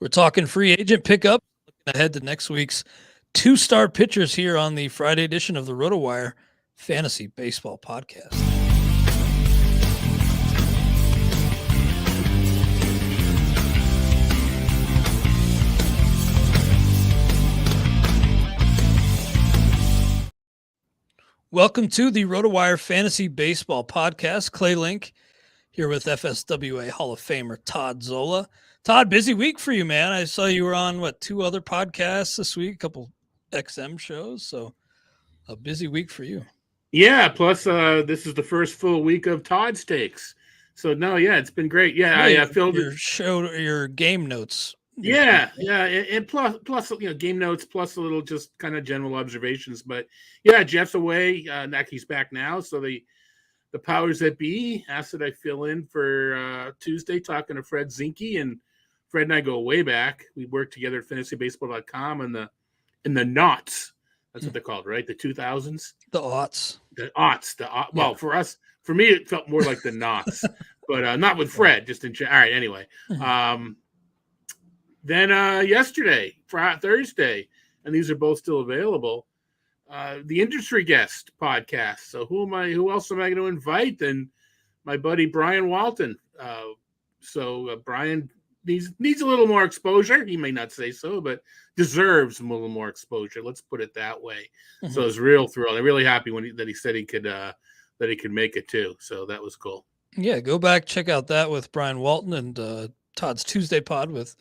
We're talking free agent pickup, looking ahead to next week's two-star pitchers here on the Friday edition of the RotoWire Fantasy Baseball Podcast. Welcome to the RotoWire Fantasy Baseball Podcast. Clay Link here with FSWA Hall of Famer Todd Zola. Todd, busy week for you, man. I saw you were on, two other podcasts this week, a couple XM shows, so a busy week for you. Yeah, plus this is the first full week of Todd's takes. So, it's been great. Yeah, I filled your game notes. Yeah, and plus game notes, plus a little just kind of general observations. But, yeah, Jeff's away. He's back now, so the powers that be asked that I fill in for Tuesday talking to Fred Zinke, and Fred and I go way back. We worked together at fantasybaseball.com in the knots. That's what they're called, right? The 2000s? The aughts. Well, for me, it felt more like the knots, but not with Fred, just in all right, anyway. Then yesterday, Thursday, and these are both still available, the Industry Guest podcast. So who else am I going to invite than my buddy Brian Walton? Brian needs a little more exposure. He may not say so, but deserves a little more exposure. Let's put it that way. Mm-hmm. So I was real thrilled. I'm really happy that he said he could make it too. So that was cool. Yeah, go back, check out that with Brian Walton and Todd's Tuesday pod with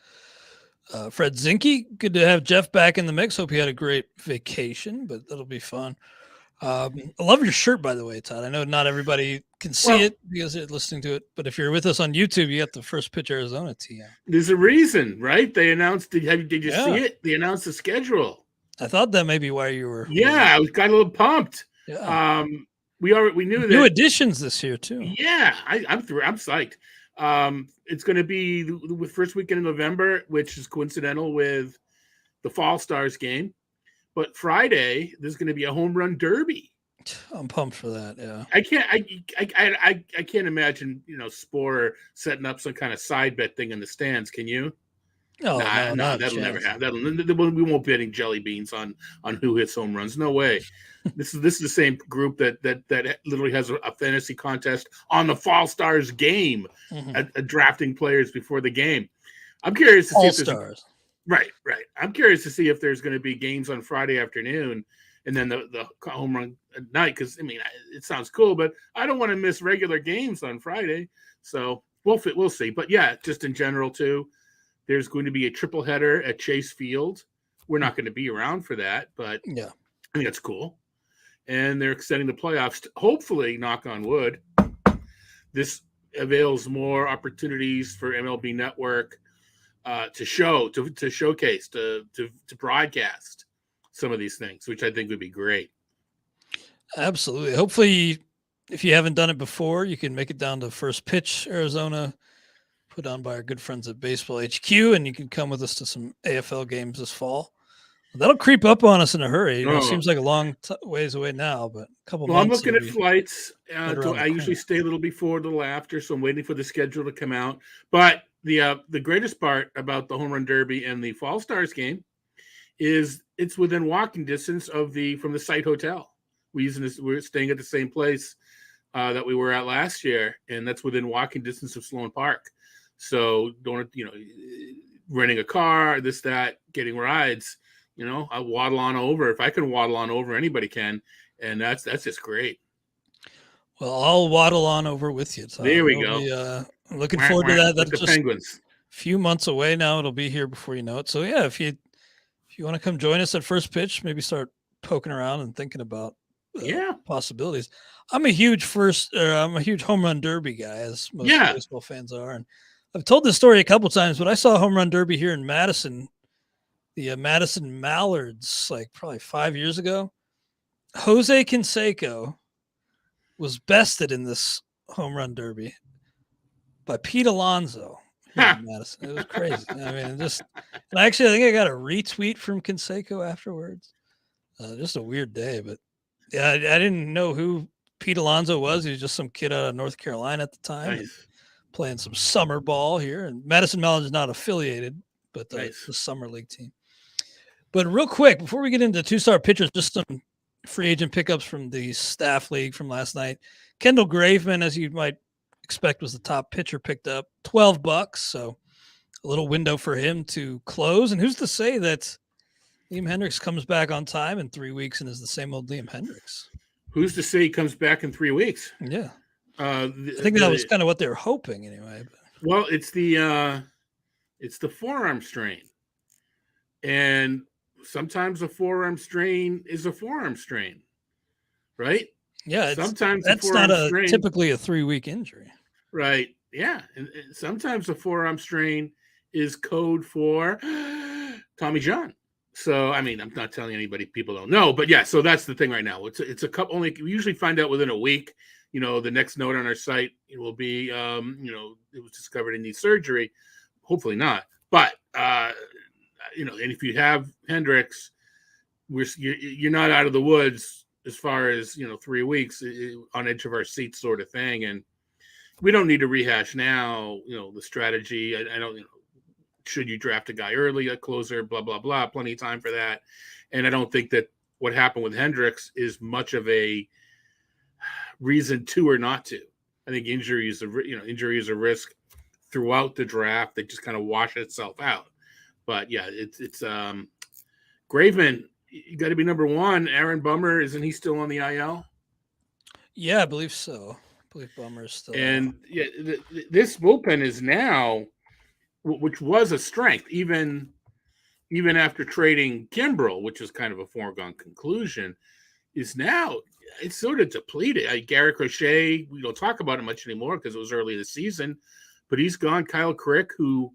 Fred Zinke. Good to have Jeff back in the mix. Hope he had a great vacation, but that'll be fun. I love your shirt, by the way, Todd. I know not everybody can see it because they're listening to it, but if you're with us on YouTube, you got the First Pitch Arizona tee on. There's a reason, right? They announced. Did you see it? They announced the schedule. I thought that may be why you were. Yeah, I got a little pumped. Yeah. We knew that new additions this year too. Yeah, I'm psyched. It's going to be the first weekend in November, which is coincidental with the Fall Stars game. But Friday, there's going to be a home run derby. I'm pumped for that. Yeah, I can't imagine Sporer setting up some kind of side bet thing in the stands. Can you? No, that'll never happen. We won't be betting jelly beans on who hits home runs. No way. This is the same group that literally has a fantasy contest on the Fall Stars game, at drafting players before the game. I'm curious to see if Stars. Right. I'm curious to see if there's going to be games on Friday afternoon and then the home run at night, because, it sounds cool, but I don't want to miss regular games on Friday. So we'll see. But, yeah, just in general, too, there's going to be a triple header at Chase Field. We're not going to be around for that, but yeah, I think that's cool. And they're extending the playoffs, hopefully, knock on wood. This avails more opportunities for MLB Network to showcase, to broadcast some of these things, which I think would be great. Absolutely. Hopefully, if you haven't done it before, you can make it down to First Pitch Arizona, put on by our good friends at Baseball HQ, and you can come with us to some AFL games this fall. That'll creep up on us in a hurry. It seems like a long ways away now, but a couple months. I'm looking at flights. I usually stay a little before, a little after, so I'm waiting for the schedule to come out. But the greatest part about the Home Run Derby and the Fall Stars game is it's within walking distance from the site hotel. We're staying at the same place that we were at last year, and that's within walking distance of Sloan Park. So don't renting a car, getting rides. I waddle on over. If I can waddle on over, anybody can, and that's just great. Well, I'll waddle on over with you. So there we go. I'm looking forward to that. That's the just Penguins. A few months away now. It'll be here before you know it. So yeah, if you want to come join us at First Pitch, maybe start poking around and thinking about possibilities. I'm a huge home run derby guy, as most baseball fans are, and I've told this story a couple times. But I saw a home run derby here in Madison. The Madison Mallards, probably 5 years ago. Jose Canseco was bested in this home run derby by Pete Alonso here in Madison. It was crazy. And actually, I think I got a retweet from Canseco afterwards. Just a weird day, but yeah, I didn't know who Pete Alonso was. He was just some kid out of North Carolina at the time, playing some summer ball here. And Madison Mallards is not affiliated but the summer league team. But real quick, before we get into 2-star pitchers, just some free agent pickups from the staff league from last night. Kendall Graveman, as you might expect, was the top pitcher picked up, $12. So a little window for him to close. And who's to say that Liam Hendriks comes back on time in 3 weeks and is the same old Liam Hendriks? Who's to say he comes back in 3 weeks? Yeah. I think that was kind of what they were hoping anyway. Well, it's the forearm strain. And sometimes a forearm strain is a forearm strain, right? Yeah, sometimes that's not typically a 3-week injury, right? Yeah, and sometimes a forearm strain is code for Tommy John. So, I mean, I'm not telling anybody people don't know, but yeah. So that's the thing right now. It's a couple. Only we usually find out within a week. The next note on our site will be, it was discovered in needs surgery. Hopefully not, but. And if you have Hendriks, you're not out of the woods as far as 3 weeks on edge of our seats sort of thing, and we don't need to rehash now. The strategy. I don't. Should you draft a guy early, a closer, blah blah blah. Plenty of time for that, and I don't think that what happened with Hendriks is much of a reason to or not to. I think injury is a risk throughout the draft. They just kind of wash itself out. But yeah, it's Graveman. You got to be number one. Aaron Bummer, isn't he still on the IL? Yeah, I believe so. I believe Bummer is still. And yeah, this bullpen is now, which was a strength, even after trading Kimbrel, which is kind of a foregone conclusion, is now it's sort of depleted. Garrett Crochet, we don't talk about it much anymore because it was early in the season, but he's gone. Kyle Crick, who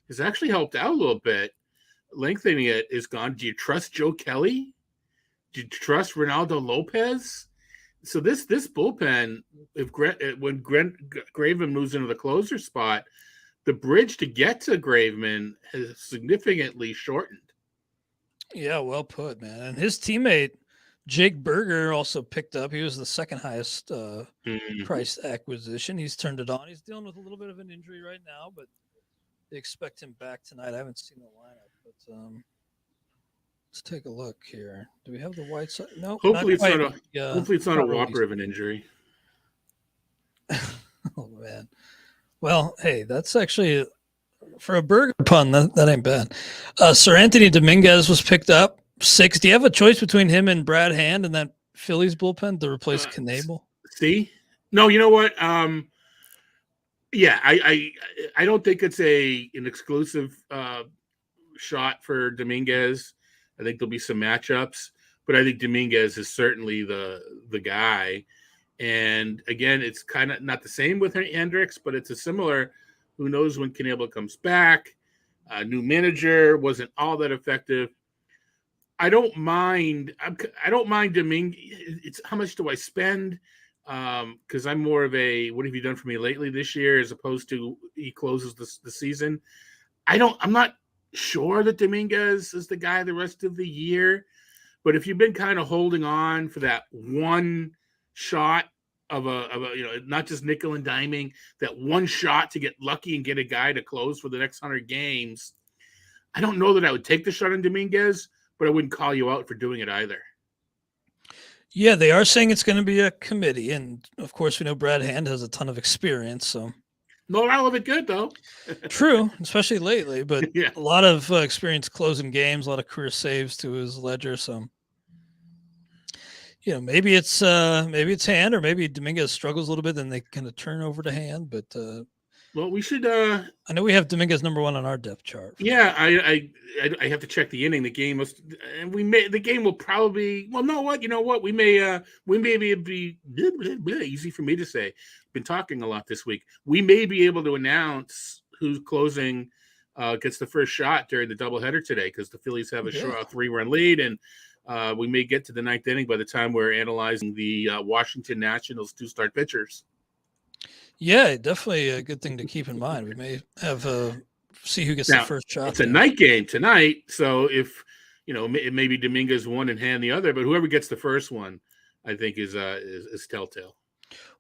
has actually helped out a little bit. Lengthening it is gone. Do you trust Joe Kelly? Do you trust Ronaldo Lopez? So this bullpen, when Graveman moves into the closer spot, the bridge to get to Graveman has significantly shortened. Yeah, well put, man. And his teammate Jake Berger also picked up. He was the second highest priced acquisition. He's turned it on. He's dealing with a little bit of an injury right now, but they expect him back tonight. I haven't seen the lineup, but let's take a look here. Do we have the White Sox? No. Hopefully it's not a whopper of an injury. Oh man. Well, hey, that's actually for a burger pun. That ain't bad. Sir Anthony Dominguez was picked up 6. Do you have a choice between him and Brad Hand in that Phillies bullpen to replace Knebel? See, no, you know what? Yeah, I don't think it's an exclusive shot for Dominguez. I think there'll be some matchups, but I think Dominguez is certainly the guy. And again, it's kind of not the same with Hendriks, but it's a similar. Who knows when Knebel comes back? New manager wasn't all that effective. I don't mind Dominguez. It's how much do I spend? Because I'm more of a what have you done for me lately this year as opposed to he closes the season. I'm not sure that Dominguez is the guy the rest of the year, but if you've been kind of holding on for that one shot of a not just nickel and diming, that one shot to get lucky and get a guy to close for the next 100 games, I don't know that I would take the shot on Dominguez, but I wouldn't call you out for doing it either. Yeah, they are saying it's going to be a committee, and of course we know Brad Hand has a ton of experience, so not all of it good though. True, especially lately, but yeah. A lot of experience closing games, a lot of career saves to his ledger, so maybe it's Hand, or maybe Dominguez struggles a little bit, then they kind of turn over to Hand, but well, we should. I know we have Dominguez number 1 on our depth chart. Yeah, I have to check the inning. The game was, and the game will probably. Well, you know what? We may be blah, blah, blah, easy for me to say. Been talking a lot this week. We may be able to announce who's closing, gets the first shot during the doubleheader today because the Phillies have a 3-run lead, and we may get to the 9th inning by the time we're analyzing the Washington Nationals 2-start pitchers. Yeah, definitely a good thing to keep in mind. We may have see who gets the first shot. It's a night game tonight, so if it may be Dominguez one and Hand the other, but whoever gets the first one, I think is telltale.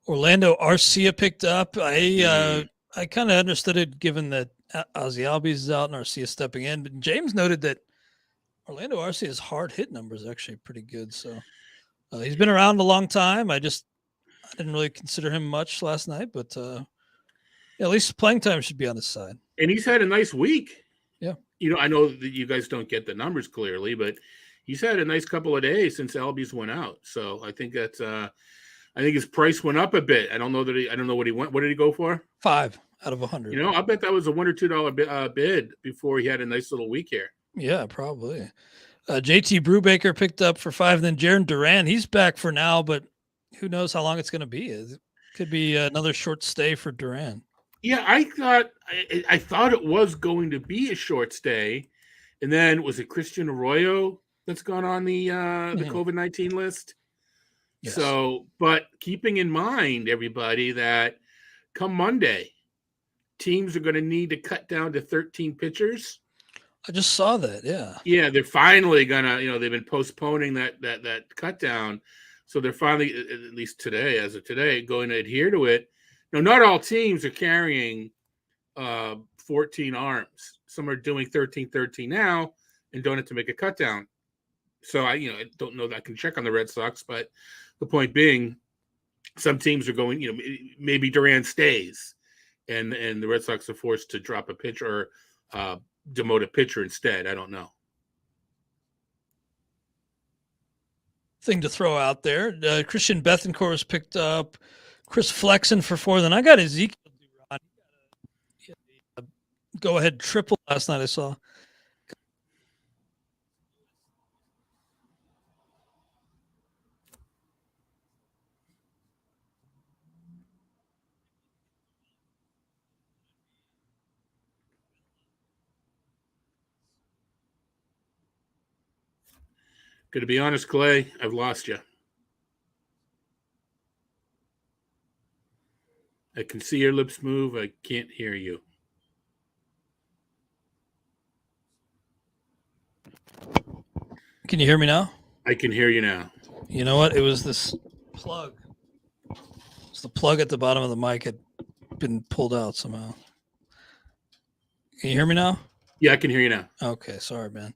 Orlando Arcia picked up. I kind of understood it, given that Ozzie Albies is out and Arcia stepping in. But James noted that Orlando Arcia's hard hit number is actually pretty good. So he's been around a long time. I didn't really consider him much last night, but at least playing time should be on his side. And he's had a nice week. Yeah. I know that you guys don't get the numbers clearly, but he's had a nice couple of days since Albies went out. So I think that's I think his price went up a bit. I don't know what he went. What did he go for? 5 out of 100. I bet that was a $1 or $2 bid before he had a nice little week here. Yeah, probably. JT Brubaker picked up for 5. Then Jaron Duran, he's back for now, but who knows how long it's going to be. It could be another short stay for Duran. Yeah, I thought it was going to be a short stay. And then was it Christian Arroyo that's gone on the COVID-19 list? Yes. So, but keeping in mind, everybody, that come Monday, teams are going to need to cut down to 13 pitchers. I just saw that. Yeah. Yeah, they're finally gonna. They've been postponing that cut down, so they're finally, at least today, as of today, going to adhere to it. Now, not all teams are carrying 14 arms. Some are doing 13 now and don't have to make a cut down. So I don't know that I can check on the Red Sox, but the point being, some teams are going, maybe Duran stays and the Red Sox are forced to drop a pitcher or demote a pitcher instead. I don't know. Thing to throw out there. Christian Bethancourt was picked up. Chris Flexen for 4. Then I got Ezekiel Duran. He had a go-ahead triple last night I saw. Good to be honest, Clay, I've lost you. I can see your lips move. I can't hear you. Can you hear me now? I can hear you now. You know what? It was this plug. It's the plug at the bottom of the mic had been pulled out somehow. Can you hear me now? Yeah, I can hear you now. Okay, sorry, man.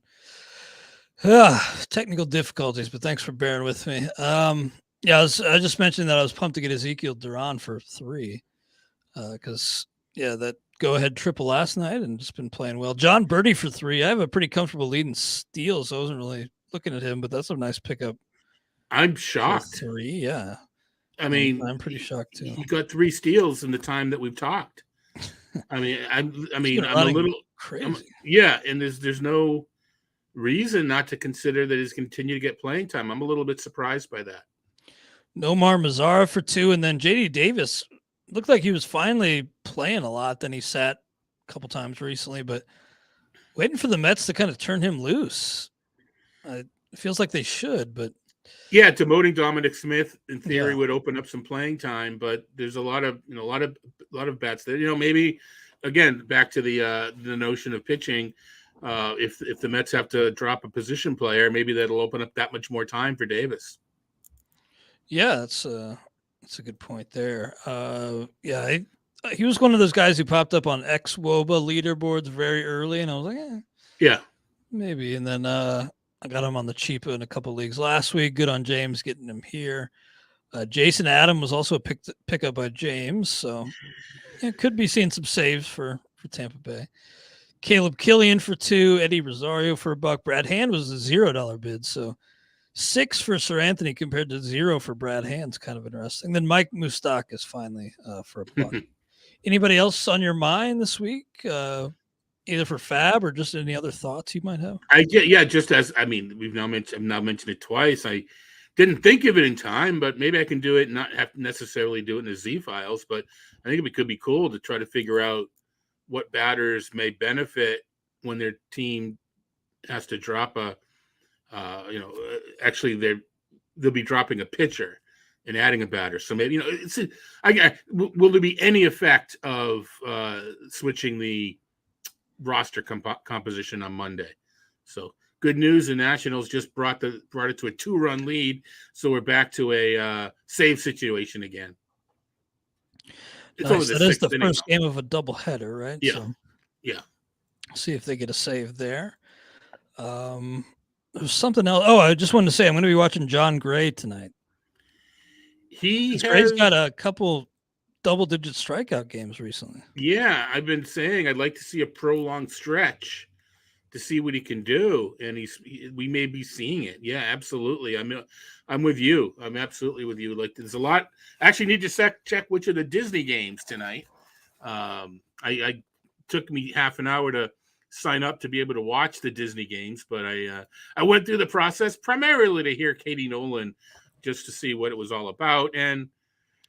Technical difficulties, but thanks for bearing with me. I just mentioned that I was pumped to get Ezekiel Duran for 3 because, that go-ahead triple last night and just been playing well. John Birdie for 3. I have a pretty comfortable lead in steals, so I wasn't really looking at him, but that's a nice pickup. I'm shocked. 3, yeah. I mean, I'm pretty shocked too. He got 3 steals in the time that we've talked. I'm a little crazy. And there's no reason not to consider that he's continue to get playing time. I'm a little bit surprised by that. Nomar Mazara for 2, and then JD Davis looked like he was finally playing a lot. Then he sat a couple times recently, but waiting for the Mets to kind of turn him loose. It feels like they should, but demoting Dominic Smith in theory would open up some playing time, but there's a lot of bats there. Maybe again back to the notion of pitching. If the Mets have to drop a position player, maybe that'll open up that much more time for Davis. Yeah, that's a good point there. He was one of those guys who popped up on ex-WOBA leaderboards very early, and I was like, maybe. And then I got him on the cheap in a couple leagues last week. Good on James getting him here. Jason Adam was also a pickup by James, so could be seeing some saves for Tampa Bay. Caleb Killian for 2, Eddie Rosario for $1. Brad Hand was a $0 bid, so 6 for Sir Anthony compared to 0 for Brad Hand's kind of interesting. Then Mike Mustak is finally for $1. Anybody else on your mind this week, either for Fab or just any other thoughts you might have? I've now mentioned it twice. I didn't think of it in time, but maybe I can do it and not have to necessarily do it in the Z files. But I think it could be cool to try to figure out what batters may benefit when their team has to drop they'll be dropping a pitcher and adding a batter. So maybe, will there be any effect of switching the roster composition on Monday? So good news. The Nationals just brought it to a 2-run lead. So we're back to a save situation again. That is the first game of a doubleheader, right? Yeah. So Yeah. See if they get a save there. There's something else. Oh, I just wanted to say I'm going to be watching John Gray tonight. Gray's got a couple double-digit strikeout games recently. Yeah, I've been saying I'd like to see a prolonged stretch to see what he can do, and we may be seeing it. Yeah, absolutely. I'm with you. I'm absolutely with you. Like, there's a lot. I actually need to check which of the Disney games tonight. I took me half an hour to sign up to be able to watch the Disney games, but I went through the process primarily to hear Katie Nolan, just to see what it was all about. And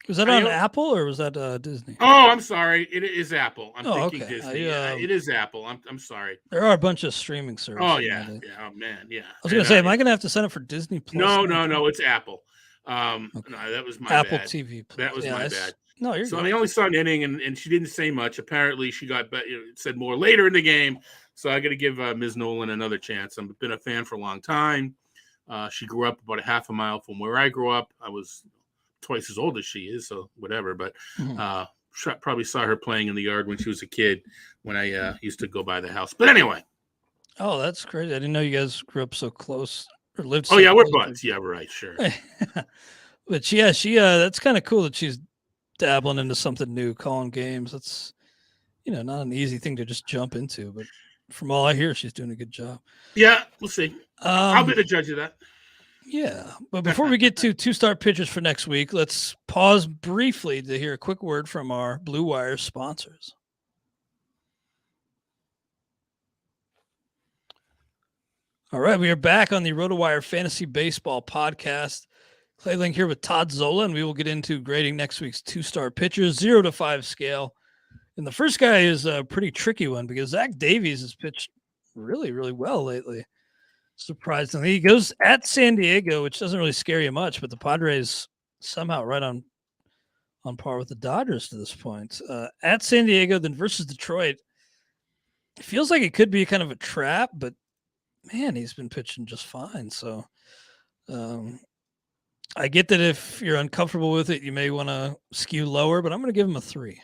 was that on Apple or was that Disney? Oh, I'm sorry. It is Apple. I'm thinking okay. Disney. It is Apple. I'm sorry. There are a bunch of streaming services. Oh yeah, yeah. Oh man, yeah. I was gonna say, am I gonna have to sign up for Disney Plus? No. It's Apple. No, that was my Apple bad. TV Plus. That was my bad. No, you're so good. I only saw an inning, and she didn't say much. Apparently, she got said more later in the game. So I got to give Ms. Nolan another chance. I've been a fan for a long time. She grew up about a half a mile from where I grew up. I was twice as old as she is, so whatever. But probably saw her playing in the yard when she was a kid when I used to go by the house. But anyway. Oh, that's crazy. I didn't know you guys grew up so close or lived so we're buds. Yeah, right, sure. But yeah, she that's kind of cool that she's dabbling into something new, calling games. That's not an easy thing to just jump into, but from all I hear, she's doing a good job. Yeah, we'll see. I'll be the judge of that. Yeah, but before we get to two-start pitchers for next week, let's pause briefly to hear a quick word from our Blue Wire sponsors. All right, we are back on the RotoWire Fantasy Baseball podcast. Clay Link here with Todd Zola, and we will get into grading next week's two-start pitchers, 0 to 5 scale. And the first guy is a pretty tricky one because Zach Davies has pitched really, really well lately. Surprisingly, he goes at San Diego, which doesn't really scare you much, but the Padres somehow right on par with the Dodgers to this point. At San Diego, then versus Detroit. It feels like it could be kind of a trap, but man, he's been pitching just fine. So I get that if you're uncomfortable with it, you may want to skew lower, but I'm going to give him a 3.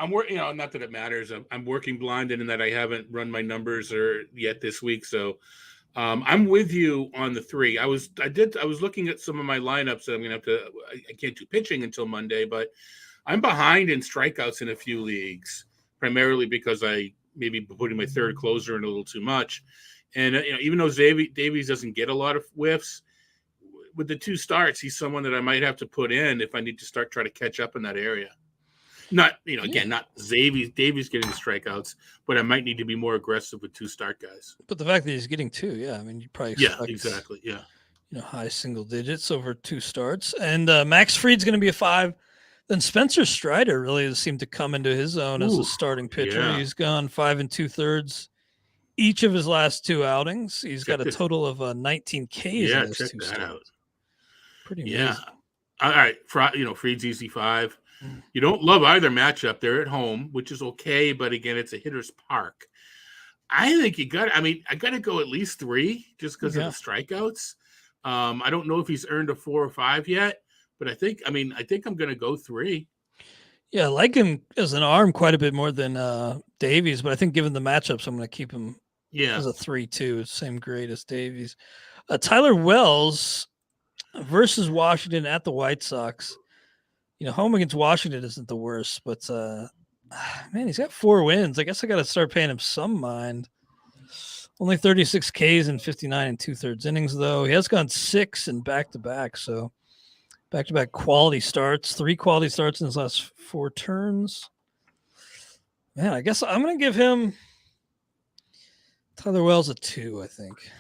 I'm working, not that it matters. I'm working blinded in that I haven't run my numbers yet this week. So I'm with you on the 3. I was looking at some of my lineups that I'm going to have to, I can't do pitching until Monday, but I'm behind in strikeouts in a few leagues, primarily because I maybe putting my third closer in a little too much. And, even though Davies doesn't get a lot of whiffs, with the 2 starts, he's someone that I might have to put in if I need to try to catch up in that area. Not, again, not Davies getting the strikeouts, but I might need to be more aggressive with 2 start guys. But the fact that he's getting 2, I mean, you probably expect, exactly, yeah. High single digits over 2 starts. And Max Fried's going to be a 5. Then Spencer Strider really seemed to come into his own as a starting pitcher. Yeah. He's gone 5 2/3 each of his last 2 outings. He's got a total of 19 Ks. Yeah, in those check 2 that starts. out. Pretty amazing. Yeah. All right, Fried's easy 5. You don't love either matchup. They're at home, which is okay, but again, it's a hitter's park. I think I got to go at least 3 just because of the strikeouts. I don't know if he's earned a 4 or 5 yet, but I think I'm going to go 3. Yeah, I like him as an arm quite a bit more than Davies, but I think given the matchups, I'm going to keep him as a 3-2, same grade as Davies. Tyler Wells versus Washington at the White Sox. Home against Washington isn't the worst, but man, he's got 4 wins. I guess I got to start paying him some mind. Only 36 Ks in 59 2/3 innings, though. He has gone 6 in back-to-back, so back-to-back quality starts, 3 quality starts in his last 4 turns. Man, I guess I'm going to give him Tyler Wells a 2, I think.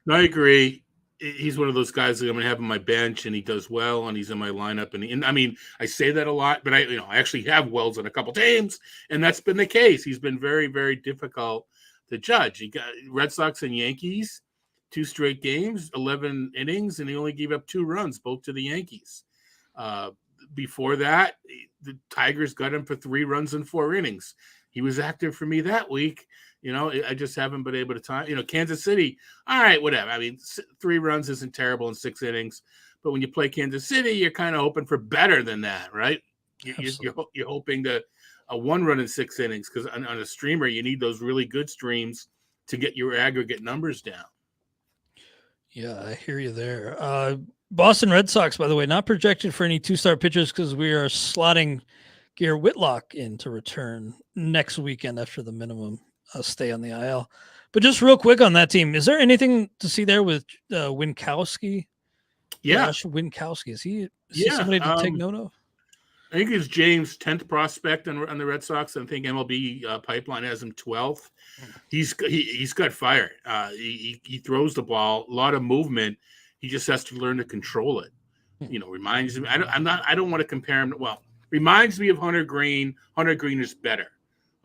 I agree. He's one of those guys that I'm going to have on my bench, and he does well, and he's in my lineup. And I mean, I say that a lot, but I actually have Wells on a couple teams, and that's been the case. He's been very, very difficult to judge. He got Red Sox and Yankees, 2 straight games, 11 innings, and he only gave up 2 runs, both to the Yankees. Before that, the Tigers got him for 3 runs in 4 innings. He was active for me that week. I just haven't been able to time. Kansas City, all right, whatever. I mean, 3 runs isn't terrible in 6 innings, but when you play Kansas City, you're kind of hoping for better than that, right? You're hoping to a 1 run in 6 innings, because on a streamer, you need those really good streams to get your aggregate numbers down. Yeah, I hear you there. Boston Red Sox, by the way, not projected for any 2-star pitchers because we are slotting Garrett Whitlock in to return next weekend after the minimum stay on the IL. But just real quick on that team, is there anything to see there with Winkowski? Yeah. Josh Winkowski. Is he somebody to take note of? I think it's James' 10th prospect on the Red Sox. I think MLB Pipeline has him 12th. He's got fire. He throws the ball, a lot of movement. He just has to learn to control it. Reminds me. I don't want to compare him. Well, reminds me of Hunter Green. Hunter Green is better.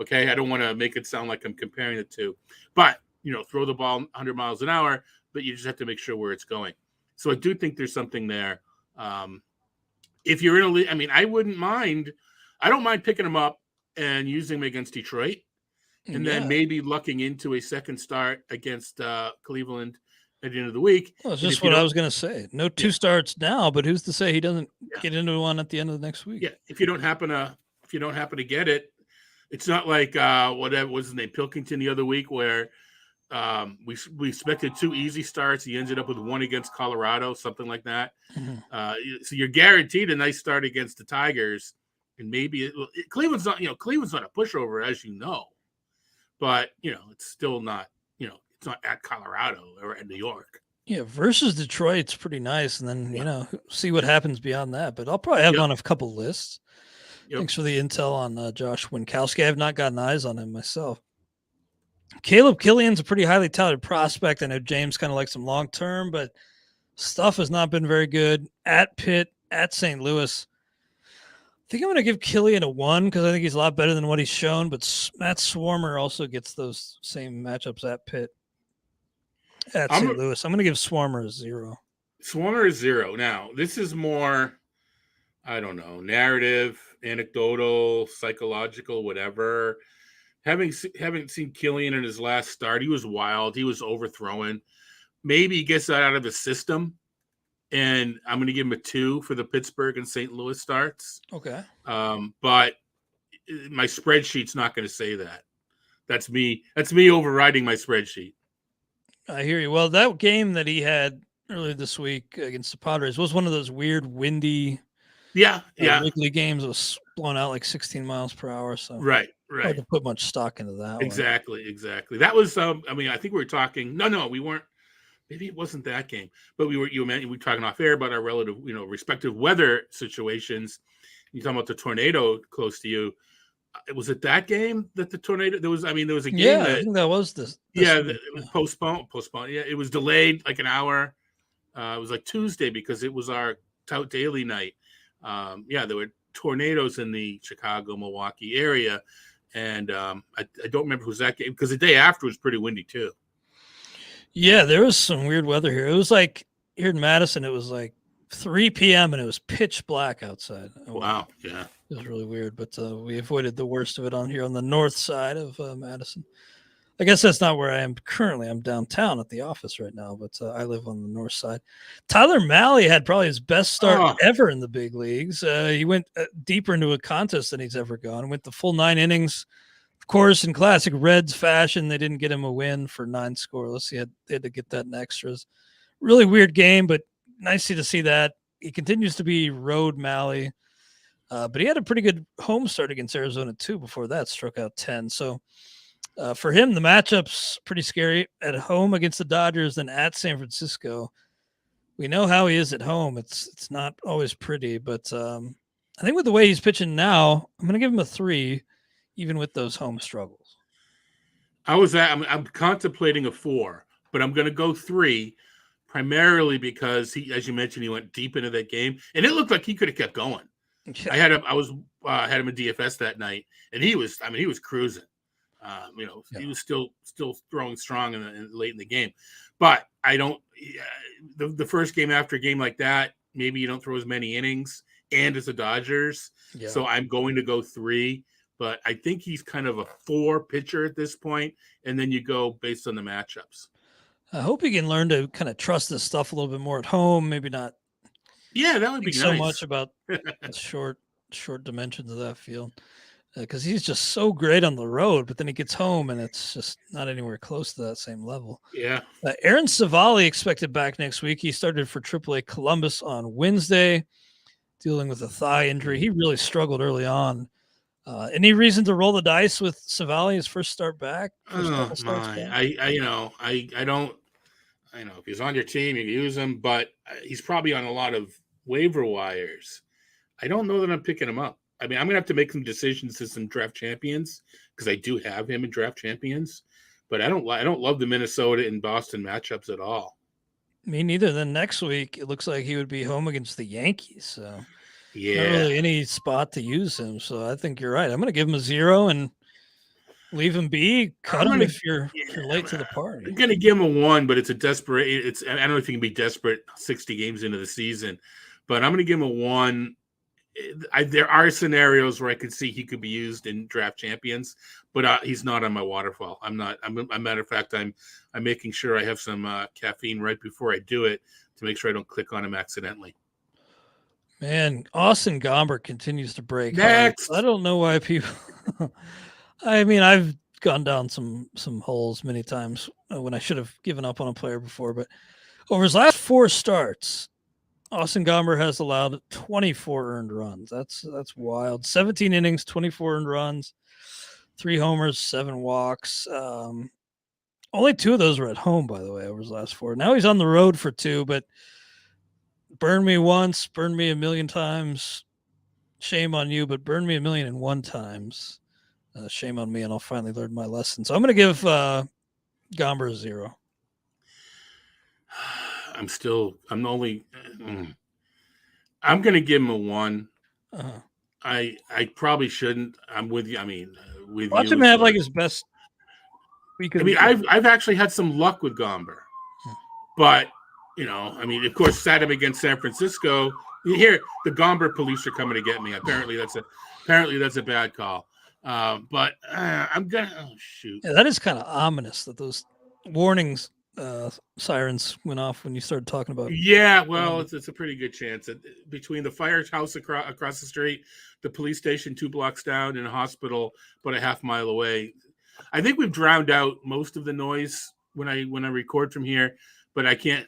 Okay, I don't want to make it sound like I'm comparing the two, but throw the ball 100 miles an hour, but you just have to make sure where it's going. So I do think there's something there. If you're in a league, I wouldn't mind. I don't mind picking him up and using him against Detroit, and then maybe lucking into a second start against Cleveland at the end of the week. Well, it's just what I was going to say. No 2 starts now, but who's to say he doesn't get into one at the end of the next week? Yeah, if you don't happen to get it, it's not like whatever was his name, Pilkington, the other week, where we expected 2 easy starts. He ended up with 1 against Colorado, something like that. Mm-hmm. So you're guaranteed a nice start against the Tigers, and maybe Cleveland's not a pushover, as you know, but it's still not it's not at Colorado or at New York. Yeah, versus Detroit, it's pretty nice, and then see what happens beyond that. But I'll probably have him on a couple lists. Thanks for the intel on Josh Winkowski. I have not gotten eyes on him myself. Caleb Killian's a pretty highly touted prospect. I know James kind of likes him long term, but stuff has not been very good at Pitt, at St. Louis. I think I'm going to give Killian a 1 because I think he's a lot better than what he's shown, but Matt Swarmer also gets those same matchups at Pitt, at St. Louis. I'm going to give Swarmer a 0. Swarmer is 0. Now, this is more, I don't know, narrative, anecdotal, psychological, whatever. Haven't seen Killian in his last start. He was wild. He was overthrowing. Maybe he gets that out of his system, and I'm going to give him a 2 for the Pittsburgh and St. Louis starts. Okay. But my spreadsheet's not going to say that. That's me overriding my spreadsheet. I hear you. Well, that game that he had earlier this week against the Padres was one of those weird, windy weekly games. It was blown out like 16 miles per hour. So right. Hard to put much stock into that. Exactly. That was. I think we were talking. No, we weren't. Maybe it wasn't that game, but we were talking off air about our relative, respective weather situations. You talking about the tornado close to you. Was it that game that the tornado? There was a game. Yeah, I think that was this. It was postponed. Yeah, it was delayed like an hour. It was like Tuesday because it was our Tout Daily night. There were tornadoes in the Chicago, Milwaukee area. And I don't remember who's that game because the day after was pretty windy too. Yeah, there was some weird weather here. It was like here in Madison, it was like 3 p.m. and it was pitch black outside. Wow. Yeah. It was really weird, but we avoided the worst of it on here on the north side of Madison. I guess that's not where I am currently. I'm downtown at the office right now, but I live on the north side. Tyler Mahle had probably his best start ever in the big leagues. He went deeper into a contest than he's ever gone. Went the full 9 innings. Of course, in classic Reds fashion, they didn't get him a win for 9 scoreless. They had to get that in extras. Really weird game, but nice to see that. He continues to be road Mahle. But he had a pretty good home start against Arizona, too, before that, struck out 10. So for him, the matchup's pretty scary. At home against the Dodgers, then at San Francisco. We know how he is at home. It's not always pretty, but I think with the way he's pitching now, I'm going to give him a 3, even with those home struggles. I'm contemplating a 4, but I'm going to go 3, primarily because he, as you mentioned, he went deep into that game, and it looked like he could have kept going. Yeah. I had him in DFS that night, and he was cruising. He was still throwing strong late in the game, but I don't. The first game after a game like that, maybe you don't throw as many innings, and it's the Dodgers, so I'm going to go 3. But I think he's kind of a 4 pitcher at this point, and then you go based on the matchups. I hope he can learn to kind of trust this stuff a little bit more at home. Maybe not. Yeah, that would be so nice. much about the short dimensions of that field. because he's just so great on the road, but then he gets home and it's just not anywhere close to that same level. Yeah. Aaron Savalli expected back next week. He started for AAA Columbus on Wednesday, dealing with a thigh injury. He really struggled early on. Any reason to roll the dice with Savalli his first start back? Oh my! I don't. I know if he's on your team, you can use him, but he's probably on a lot of waiver wires. I don't know that I'm picking him up. I mean, I'm gonna have to make some decisions to some draft champions because I do have him in draft champions, but I don't love the Minnesota and Boston matchups at all. Me neither. Then next week it looks like he would be home against the Yankees, so yeah, not really any spot to use him. So I think you're right. I'm gonna give him a 0 and leave him be. Cut him if you're late to the party. I'm gonna give him a 1, but it's a desperate. I don't know if you can be desperate 60 games into the season, but I'm gonna give him a 1. There are scenarios where I could see he could be used in draft champions, but he's not on my waterfall. I'm not. A matter of fact, I'm making sure I have some caffeine right before I do it to make sure I don't click on him accidentally. Man, Austin Gomber continues to break. Next, hard. I don't know why people. I mean, I've gone down some holes many times when I should have given up on a player before, but over his last 4 starts, Austin Gomber has allowed 24 earned runs. That's wild. 17 innings, 24 earned runs, 3 homers, 7 walks. Only 2 of those were at home, by the way, over his last 4. Now he's on the road for 2, but burn me once, burn me a million times. Shame on you, but burn me 1,000,001 times. Shame on me, and I'll finally learn my lesson. So I'm going to give Gomber a 0. I'm going to give him a 1. Uh-huh. I probably shouldn't. I'm with you. I mean, watch him have like his best week. I mean, I've actually had some luck with Gomber, but I mean, of course, sat him against San Francisco. You hear the Gomber police are coming to get me. Apparently, that's a bad call. But I'm gonna. Oh shoot! Yeah, that is kind of ominous that those warnings sirens went off when you started talking about. Yeah, well, it's a pretty good chance that between the firehouse across the street, the police station 2 blocks down, and a hospital about a half mile away. I think we've drowned out most of the noise when I record from here, but I can't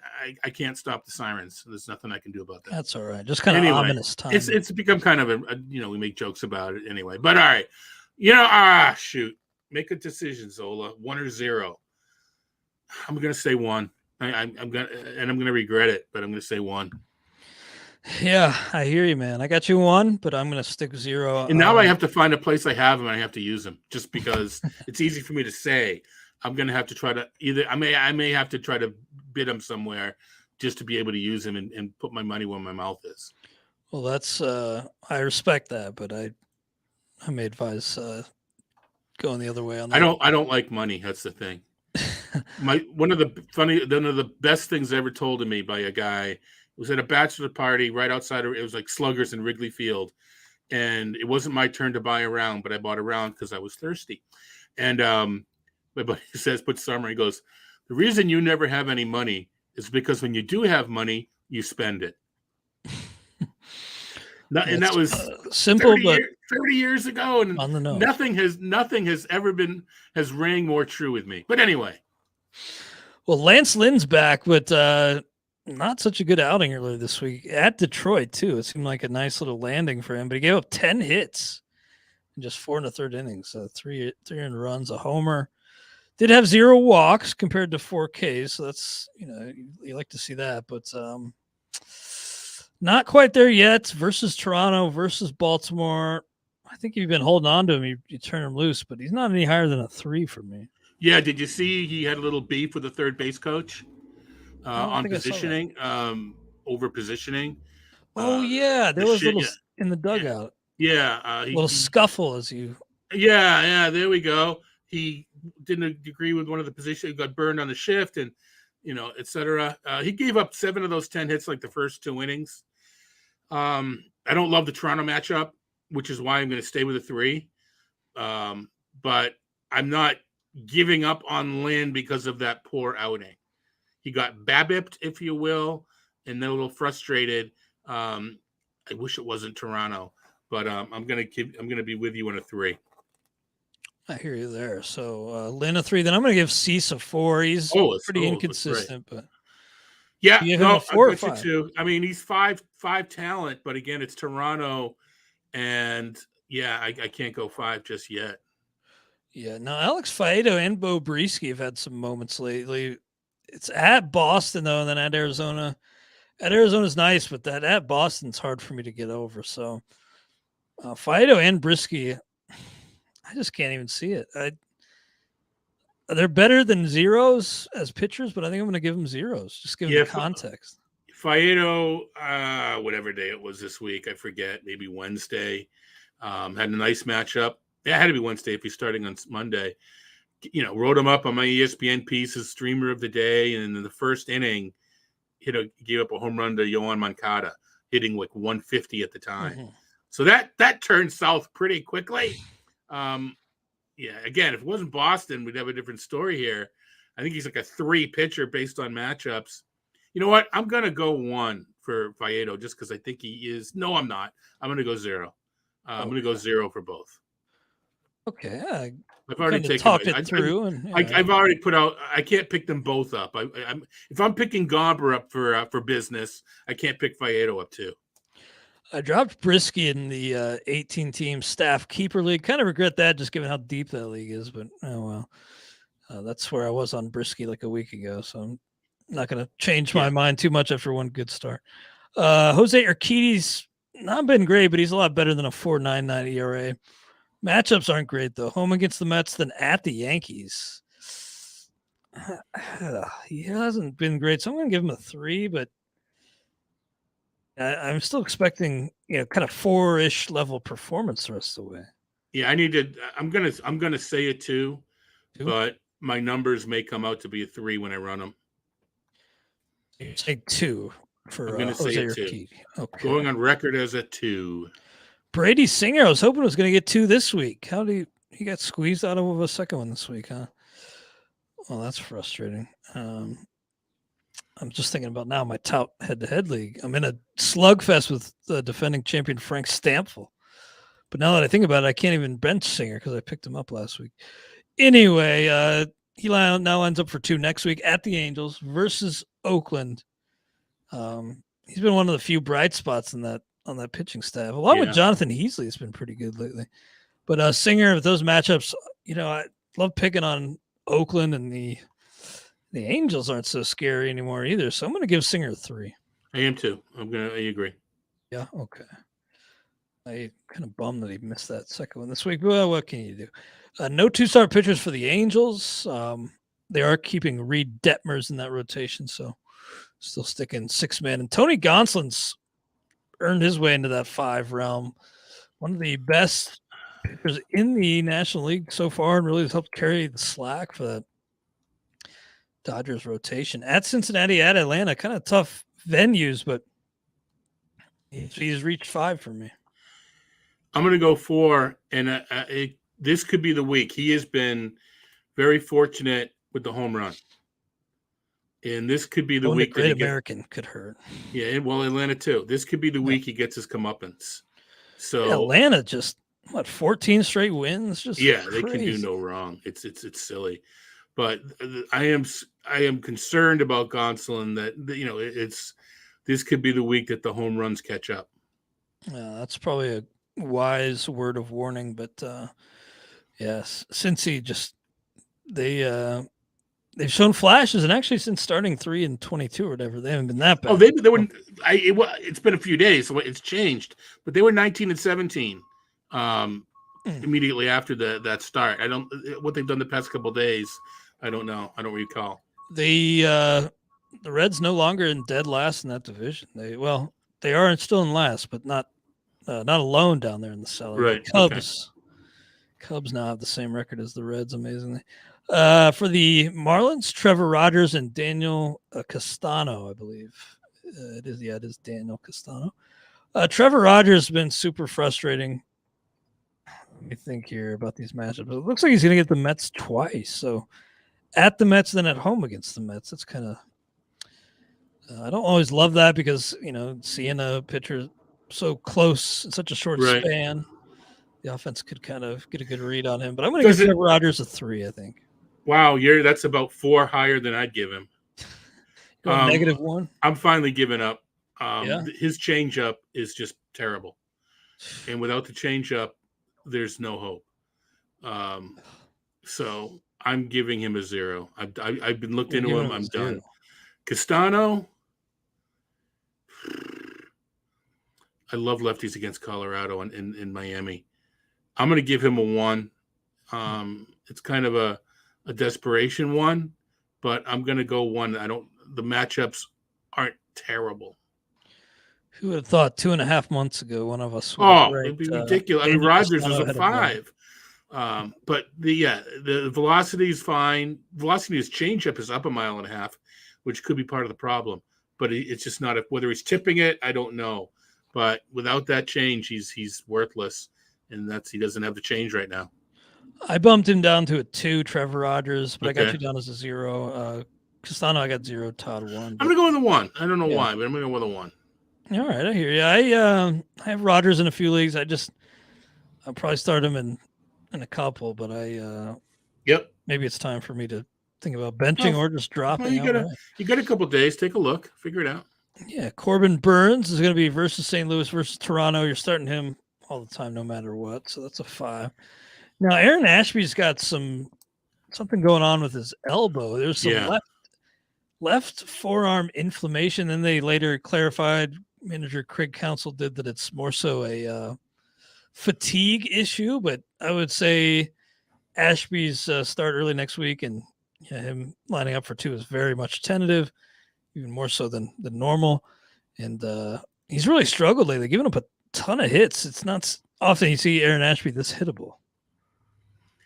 stop the sirens. There's nothing I can do about that. That's all right. Just kind of ominous time. It's become kind of a we make jokes about it anyway. But all right, shoot, make a decision, Zola, 1 or 0. I'm gonna say 1. I'm gonna regret it, but I'm gonna say 1. Yeah, I hear you, man. I got you 1, but I'm gonna stick 0. And now I have to find a place I have him, and I have to use him just because it's easy for me to say. I'm gonna have to try to I may have to try to bid him somewhere just to be able to use him and put my money where my mouth is. Well, that's I respect that, but I may advise going the other way on that. I don't like money. That's the thing. One of the best things ever told to me by a guy was at a bachelor party right outside it was like Sluggers in Wrigley Field, and it wasn't my turn to buy a round, but I bought a round because I was thirsty. And my buddy says, put Summer, he goes, the reason you never have any money is because when you do have money, you spend it. And that was simple, but 30 years ago, and on the nose. Nothing has rang more true with me. But anyway. Well, Lance Lynn's back, but not such a good outing earlier this week at Detroit too. It seemed like a nice little landing for him, but he gave up 10 hits in just 4 1/3 innings. 3 earned runs, a homer. Did have 0 walks compared to 4 Ks, so that's you like to see that, but not quite there yet. Versus Toronto, versus Baltimore. I think you've been holding on to him. You turn him loose, but he's not any higher than a 3 for me. Yeah, did you see he had a little beef with the third base coach on positioning, over positioning? Oh yeah, there was a little in the dugout. Yeah, a little scuffle as you. Yeah, there we go. He didn't agree with one of the positions, got burned on the shift, and etc. He gave up 7 of those 10 hits like the first 2 innings. I don't love the Toronto matchup, which is why I'm going to stay with a 3. But I'm not giving up on Lynn because of that poor outing. He got babbipped, if you will, and a little frustrated. I wish it wasn't Toronto, but I'm gonna be with you on a 3. I hear you there. So Lynn a 3. Then I'm gonna give Cease a 4. He's pretty inconsistent, but yeah, no, a 4 I've got you too. I mean, he's 5 talent, but again, it's Toronto, and yeah, I can't go 5 just yet. Yeah, no, Alex Faedo and Bo Brisky have had some moments lately. It's at Boston though, and then at Arizona. At Arizona's nice, but that at Boston's hard for me to get over. So Faedo and Brisky, I just can't even see it. They're better than zeros as pitchers, but I think I'm going to give them zeros, just given the context. Faedo, whatever day it was this week, I forget, maybe Wednesday, had a nice matchup. Yeah, it had to be Wednesday if he's starting on Monday. Wrote him up on my ESPN piece as streamer of the day, and in the first inning, gave up a home run to Yoan Moncada, hitting like 150 at the time. Mm-hmm. So that turned south pretty quickly. Yeah, again, if it wasn't Boston, we'd have a different story here. I think he's like a 3 pitcher based on matchups. You know what? I'm going to go 1 for Faedo just because I think he is. No, I'm not. I'm going to go 0. I'm going to go 0 for both. Okay. I've already talked it through. I've already put out. I can't pick them both up. If I'm picking Gomber up for business, I can't pick Faedo up too. I dropped Brisky in the 18-team staff keeper league. Kind of regret that, just given how deep that league is. But oh well, that's where I was on Brisky like a week ago. So I'm not going to change my mind too much after one good start. Jose Urquidy's not been great, but he's a lot better than a 4.99 ERA. Matchups aren't great though. Home against the Mets, then at the Yankees. He hasn't been great, so I'm going to give him a 3. But I'm still expecting, kind of 4-ish level performance the rest of the way. Yeah, I'm gonna say it too, but my numbers may come out to be a 3 when I run them. You say 2 for I'm gonna say a 2. Okay. Going on record as a 2. Brady Singer, I was hoping was going to get 2 this week. How did he got squeezed out of a second one this week, huh? Well, that's frustrating. I'm just thinking about now my tout head-to-head league. I'm in a slugfest with the defending champion Frank Stampfel. But now that I think about it, I can't even bench Singer because I picked him up last week. Anyway, he now lines up for 2 next week at the Angels versus Oakland. He's been one of the few bright spots on that pitching staff. Along with Jonathan Heasley, it's been pretty good lately. But Singer, with those matchups, I love picking on Oakland, and the Angels aren't so scary anymore either. So I'm going to give Singer a 3. I am too. I agree. Yeah. Okay. I kind of bummed that he missed that second one this week. Well, what can you do? No 2-star pitchers for the Angels. They are keeping Reed Detmers in that rotation, so still sticking 6-man. And Tony Gonsolin's earned his way into that 5 realm. One of the best pitchers in the National League so far, and really has helped carry the slack for that Dodgers rotation. At Cincinnati, at Atlanta, kind of tough venues, but he's reached 5 for me. I'm going to go 4, and this could be the week. He has been very fortunate with the home run. And this could be the week that American could hurt. Yeah, well, Atlanta too. This could be the week he gets his comeuppance. So Atlanta just 14 straight wins. Just crazy. They can do no wrong. It's silly, but I am concerned about Gonsolin that this could be the week that the home runs catch up. That's probably a wise word of warning, but yes, since they've shown flashes, and actually since starting 3-22 or whatever, they haven't been that bad. Oh, they were. It's been a few days, so it's changed. But they were 19-17 immediately after that start. I don't what they've done the past couple of days. I don't know. I don't recall. The Reds no longer in dead last in that division. They are still in last, but not alone down there in the cellar. Right. Cubs now have the same record as the Reds, amazingly. For the Marlins, Trevor Rogers and Daniel Castano, I believe. It is Daniel Castano. Trevor Rogers has been super frustrating. Let me think here about these matchups. It looks like he's going to get the Mets twice. So at the Mets, then at home against the Mets. That's kind of I don't always love that because, seeing a pitcher so close in such a short Right. span. The offense could kind of get a good read on him. But I'm going to give Trevor Rogers a 3, I think. Wow, that's about 4 higher than I'd give him. -1? I'm finally giving up. Yeah. His changeup is just terrible. And without the changeup, there's no hope. So I'm giving him a 0. I've been looked into him. I'm done. Castano. I love lefties against Colorado in Miami. I'm going to give him a 1. It's kind of a desperation 1, but I'm going to go 1. The matchups aren't terrible. Who would have thought 2.5 months ago one of us it'd be ridiculous. Rogers was a 5. But the velocity is fine. Velocity of his changeup is up 1.5 miles, which could be part of the problem. But it's just not whether he's tipping it, I don't know. But without that change, he's worthless, and he doesn't have the change right now. I bumped him down to a 2, Trevor Rogers, but I got you down as a 0. Castano, I got 0. Todd 1. I'm gonna go with a 1. I don't know why, but I'm gonna go with a 1. All right, I hear you. I have Rogers in a few leagues. I'll probably start him in a couple, but maybe it's time for me to think about benching or just dropping. You got a couple days. Take a look. Figure it out. Yeah, Corbin Burns is going to be versus St. Louis versus Toronto. You're starting him all the time, no matter what. So that's a 5. Now, Aaron Ashby's got something going on with his elbow. There's some left forearm inflammation. Then they later clarified, manager Craig Counsell did, that it's more so a fatigue issue. But I would say Ashby's start early next week, and him lining up for 2 is very much tentative, even more so than normal. And he's really struggled lately, giving up a ton of hits. It's not often you see Aaron Ashby this hittable.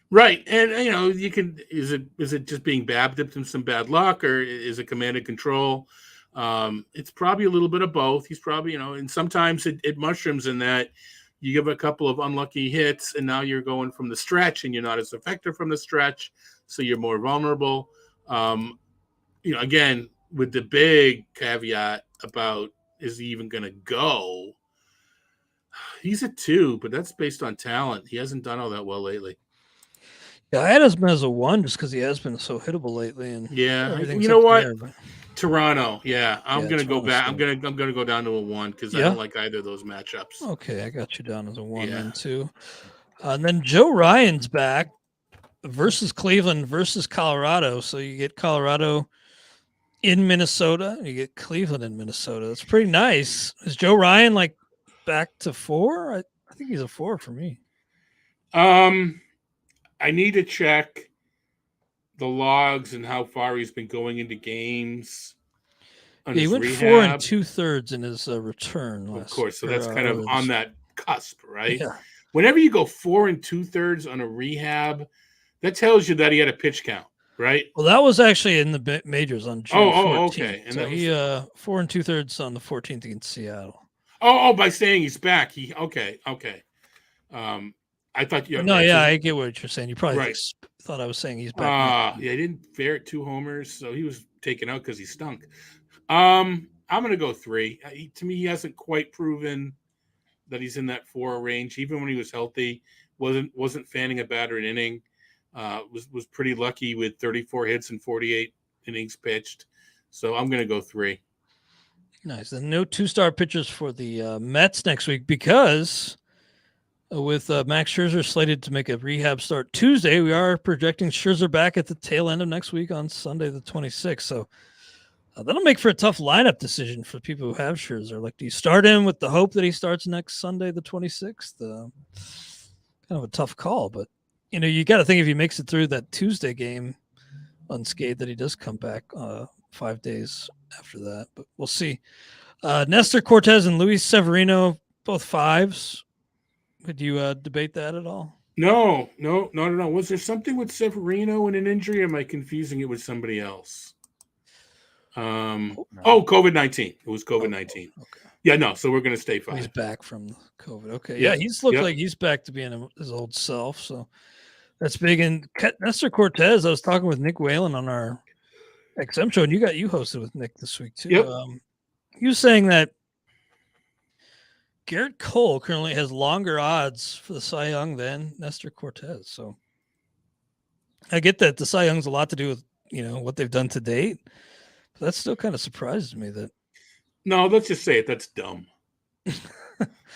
Right. And, you can, is it just being dipped in some bad luck, or is it command and control? It's probably a little bit of both. He's probably, and sometimes it mushrooms in that you give a couple of unlucky hits and now you're going from the stretch and you're not as effective from the stretch. So you're more vulnerable. Again, with the big caveat about, is he even going to go? He's a 2, but that's based on talent. He hasn't done all that well lately. Yeah, I had him as a 1 just because he has been so hittable lately. And you know what? Toronto. Yeah, I'm gonna go back. I'm gonna go down to a 1 because I don't like either of those matchups. Okay, I got you down as a 1 and 2. And then Joe Ryan's back versus Cleveland versus Colorado. So you get Colorado in Minnesota, you get Cleveland in Minnesota. That's pretty nice. Is Joe Ryan back to 4? I think he's a 4 for me. I need to check the logs and how far he's been going into games. He went rehab. 4 2/3 in his return. Of course, so that's kind of on that cusp, right? Yeah. Whenever you go 4 2/3 on a rehab, that tells you that he had a pitch count, right? Well, that was actually in the majors on June 14th. Okay. And so he 4 2/3 on the 14th against Seattle. By saying he's back, okay. I thought you. No, I get what you're saying. You probably thought I was saying he's back. He didn't ferret 2 homers, so he was taken out because he stunk. I'm going to go 3. To me, he hasn't quite proven that he's in that 4 range. Even when he was healthy, wasn't fanning a batter an inning. Was pretty lucky with 34 hits and 48 innings pitched. So I'm going to go 3. Nice. And no 2-star pitchers for the Mets next week because with Max Scherzer slated to make a rehab start Tuesday, we are projecting Scherzer back at the tail end of next week on Sunday the 26th. So that'll make for a tough lineup decision for people who have Scherzer. Do you start him with the hope that he starts next Sunday the 26th? Kind of a tough call, but you got to think if he makes it through that Tuesday game unscathed, that he does come back 5 days after that. But we'll see. Nestor, Cortez, and Luis Severino, both 5s. Would you debate that at all? No. Was there something with Severino and an injury? Or am I confusing it with somebody else? COVID-19. It was COVID-19. Okay. Yeah, no. So we're going to stay 5. He's back from COVID. Okay. Yeah, he's looked like he's back to being his old self. So that's big. And Nestor Cortez, I was talking with Nick Whalen on our XM show, and you hosted with Nick this week too. Yep. He was saying that Garrett Cole currently has longer odds for the Cy Young than Nestor Cortez. So I get that the Cy Young's a lot to do with, what they've done to date. But that still kind of surprises me that. No, let's just say it. That's dumb.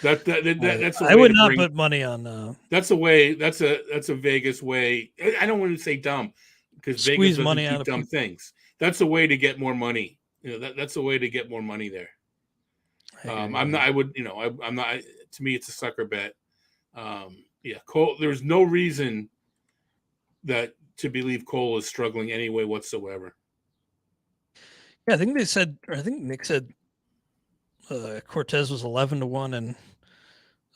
That's a way I would not put money on. That's a way. That's a Vegas way. I don't want to say dumb because Vegas doesn't money keep dumb things. That's a way to get more money. That's a way to get more money there. I'm not. I would. I'm not. To me, it's a sucker bet. Cole. There's no reason to believe Cole is struggling any way whatsoever. Yeah, I think they said, or I think Nick said Cortez was 11-1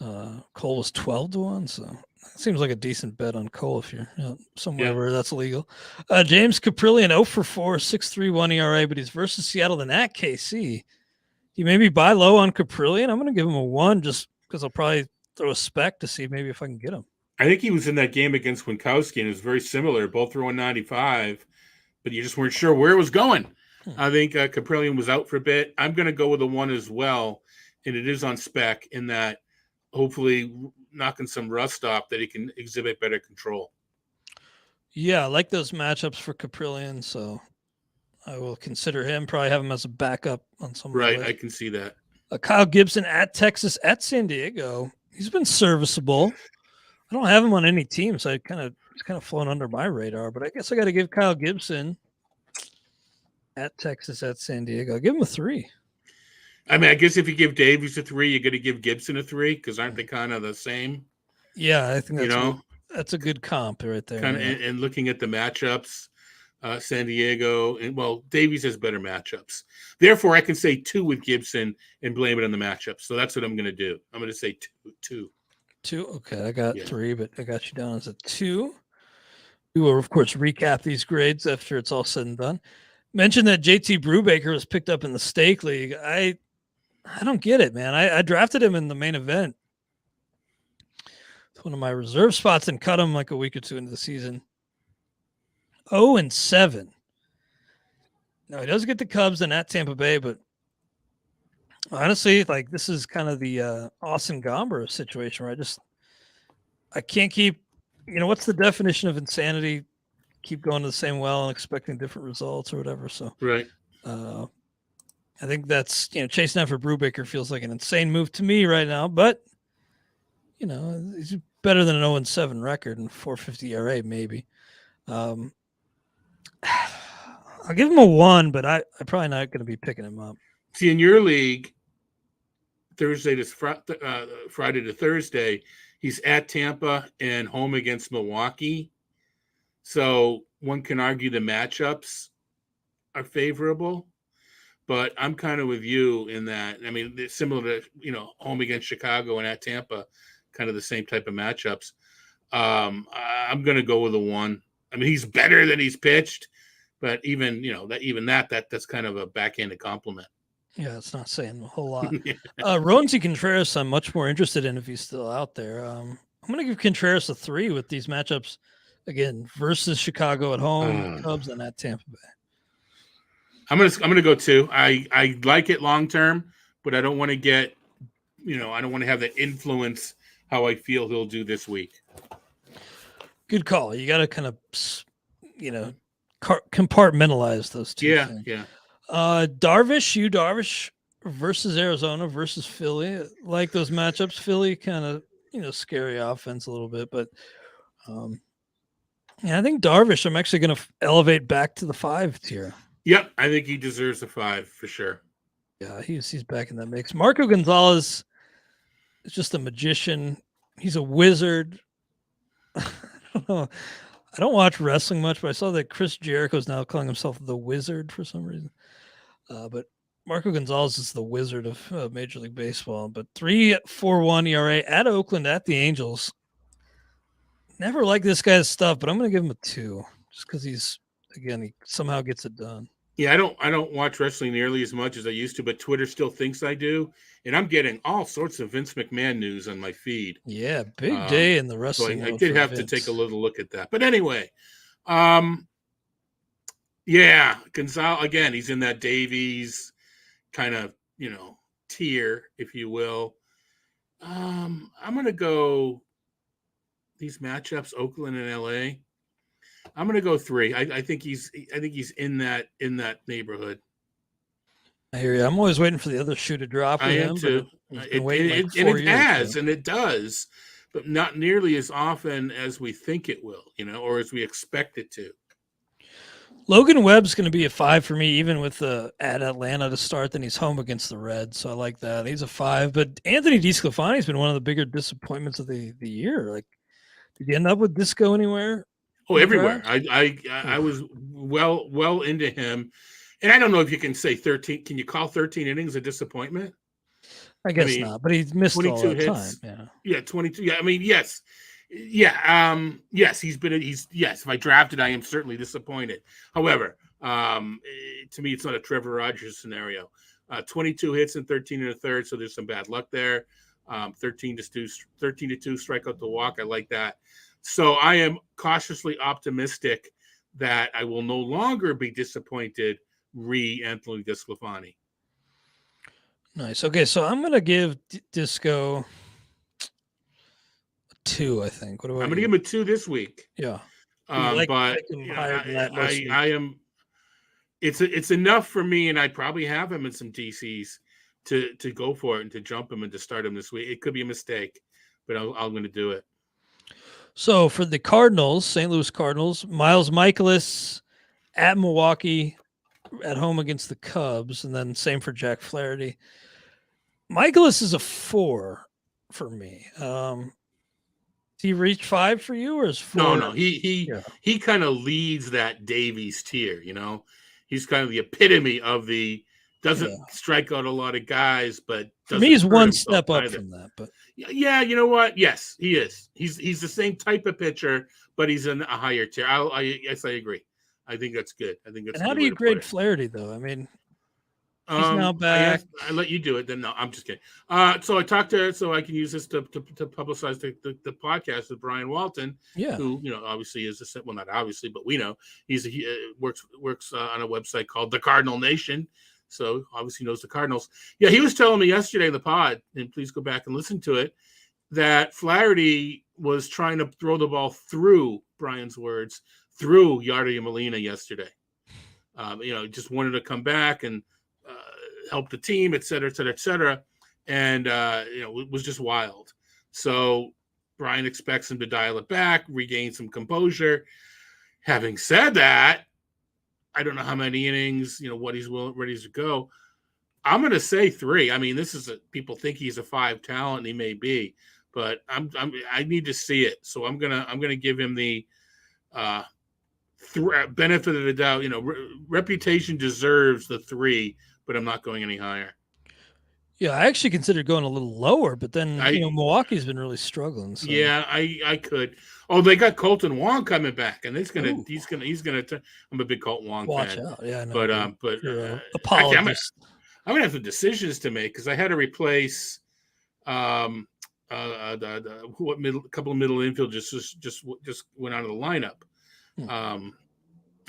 and Cole was 12-1. So it seems like a decent bet on Cole if you're somewhere where that's legal. James Capriliano 0-4, 6.31 ERA, but he's versus Seattle and at KC. You maybe buy low on Capriliano. I'm going to give him a 1 just because I'll probably throw a spec to see maybe if I can get him. I think he was in that game against Winkowski, and it was very similar. Both throwing 95, but you just weren't sure where it was going. I think Capriliano was out for a bit. I'm going to go with a 1 as well, and it is on spec in that hopefully knocking some rust off that he can exhibit better control. Yeah, I like those matchups for Capriliano, so I will consider him. Probably have him as a backup on some. Right, I can see that. Kyle Gibson at Texas at San Diego. He's been serviceable. I don't have him on any team, so he's kind of flown under my radar. But I guess I got to give Kyle Gibson at Texas at San Diego. Give him a 3. I mean, I guess if you give Davies a 3, you're going to give Gibson a 3 because aren't they kind of the same? Yeah, I think that's a good comp right there. And looking at the matchups, San Diego and Davies has better matchups. Therefore, I can say 2 with Gibson and blame it on the matchups. So that's what I'm going to do. I'm going to say 2. 2. Okay, I got 3, but I got you down as a 2. We will, of course, recap these grades after it's all said and done. Mentioned that JT Brubaker was picked up in the stake league. I don't get it, man. I drafted him in the main event. It's one of my reserve spots and cut him like a week or 2 into the season. 0-7. Now he does get the Cubs and at Tampa Bay, but honestly, like this is kind of the Austin Gomber situation where I can't keep. What's the definition of insanity? Keep going to the same well and expecting different results or whatever. So right. I think that's chasing after Brubaker feels like an insane move to me right now, but he's better than an 0-7 record and 4.50 ERA maybe. I'll give him a 1, but I'm probably not going to be picking him up. See, in your league, Thursday to Friday to Thursday, he's at Tampa and home against Milwaukee. So one can argue the matchups are favorable, but I'm kind of with you in that. I mean, it's similar to, home against Chicago and at Tampa, kind of the same type of matchups. I'm going to go with a 1. I mean, he's better than he's pitched, but even that's kind of a backhanded compliment. Yeah, it's not saying a whole lot. Rosey Contreras, I'm much more interested in if he's still out there. I'm going to give Contreras a 3 with these matchups again versus Chicago at home, Cubs, and at Tampa Bay. I'm gonna go 2. I like it long term, but I don't want to get, I don't want to have that influence how I feel he'll do this week. Good call. You got to kind of, compartmentalize those two. Yeah, things. yeah. Darvish versus Arizona versus Philly. Like those matchups. Philly kind of, scary offense a little bit, but I think Darvish, I'm actually going to elevate back to the 5 tier. Yep, I think he deserves a 5 for sure. Yeah, he's back in that mix. Marco Gonzalez is just a magician. He's a wizard. I don't know. I don't watch wrestling much, but I saw that Chris Jericho's now calling himself the Wizard for some reason. But Marco Gonzalez is the wizard of Major League Baseball. But 3.41 ERA at Oakland at the Angels. Never liked this guy's stuff, but I'm going to give him a 2 just because he somehow gets it done. Yeah, I don't watch wrestling nearly as much as I used to, but Twitter still thinks I do, and I'm getting all sorts of Vince McMahon news on my feed. Yeah, big day in the wrestling. So I did have to take a little look at that. But anyway, Gonzalez again. He's in that Davies kind of tier, if you will. I'm going to go these matchups, Oakland and LA. I'm going to go 3. I think he's in that neighborhood. I hear you. I'm always waiting for the other shoe to drop with him. Too. It does, but not nearly as often as we think it will, or as we expect it to. Logan Webb's going to be a 5 for me, even with at Atlanta to start. Then he's home against the Reds, so I like that. He's a 5. But Anthony DeSclafani has been one of the bigger disappointments of the year. Like, did you end up with Disco anywhere? Oh, everywhere. I was well into him, and I don't know if you can say 13. Can you call 13 innings a disappointment? I guess not, but he's missed 22 all that hits. Time. Yeah, 22. Yeah, I mean, yes. Yes, if I drafted, I am certainly disappointed. However, to me, it's not a Trevor Rogers scenario. 22 hits and 13 and a third, so there's some bad luck there. 13 to 2 strikeout to walk. I like that. So I am cautiously optimistic that I will no longer be disappointed Anthony DeSclafani. Nice. Okay, so I'm going to give Disco a 2, I think. I'm going to give him a 2 this week. Yeah. But I am. It's enough for me, and I'd probably have him in some DCs to go for it and to jump him and to start him this week. It could be a mistake, but I'm going to do it. So for the Cardinals, St. Louis Cardinals, Miles Mikolas at Milwaukee, at home against the Cubs, and then same for Jack Flaherty. Mikolas is a 4 for me. He reached 5 for you, or is 4? No. He kind of leads that Davies tier. He's kind of the epitome of the doesn't strike out a lot of guys, but for me, he's one step up from that. But yeah, you know what? Yes, he is. He's the same type of pitcher, but he's in a higher tier. Yes, I agree. I think that's good. I think that's. And how do you grade Flaherty, though? I mean, he's now back. I let you do it. Then no, I'm just kidding. So I talked to, so I can use this to publicize the podcast with Brian Walton, who obviously is not obviously, but we know he works on a website called The Cardinal Nation. So obviously knows the Cardinals. Yeah, he was telling me yesterday in the pod, and please go back and listen to it, that Flaherty was trying to throw the ball through Brian's words through Yadier Molina yesterday. Just wanted to come back and help the team, et cetera, et cetera, et cetera. And, it was just wild. So Brian expects him to dial it back, regain some composure. Having said that, I don't know how many innings, what he's ready to go. I'm going to say 3. I mean, people think he's a 5 talent, and he may be, but I need to see it. So I'm gonna give him the benefit of the doubt. Reputation deserves the 3, but I'm not going any higher. Yeah, I actually considered going a little lower, but then Milwaukee's been really struggling. So. Yeah, I could. Oh, they got Colton Wong coming back, and he's gonna. I'm a big Colton Wong fan. Watch out, yeah. But apologies. I'm gonna have some decisions to make because I had to replace couple of middle infield just went out of the lineup.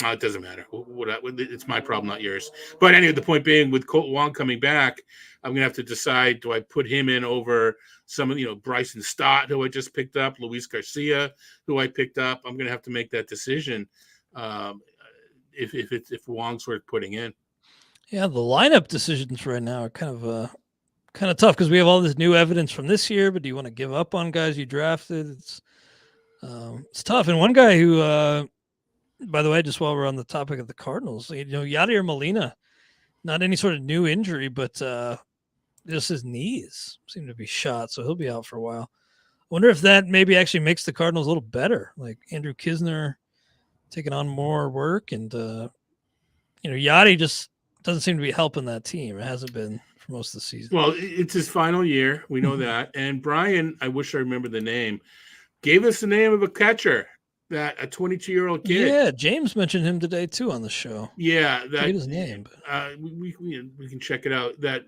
It doesn't matter. It's my problem, not yours. But anyway, the point being, with Colton Wong coming back, I'm going to have to decide, do I put him in over some of, Bryson Stott, who I just picked up, Luis Garcia, who I picked up. I'm going to have to make that decision if Wong's worth putting in. Yeah, the lineup decisions right now are kind of tough because we have all this new evidence from this year, but do you want to give up on guys you drafted? It's tough. And one guy who, by the way, just while we're on the topic of the Cardinals, Yadier Molina, not any sort of new injury, but just his knees seem to be shot, so he'll be out for a while. I wonder if that maybe actually makes the Cardinals a little better, like Andrew Kisner taking on more work, and Yadi just doesn't seem to be helping that team. It hasn't been for most of the season. Well, it's his final year. We know that. And Brian, I wish I remember the name, gave us the name of a catcher, that a 22-year-old kid. Yeah, James mentioned him today too on the show. Yeah, that his name. But... we can check it out. That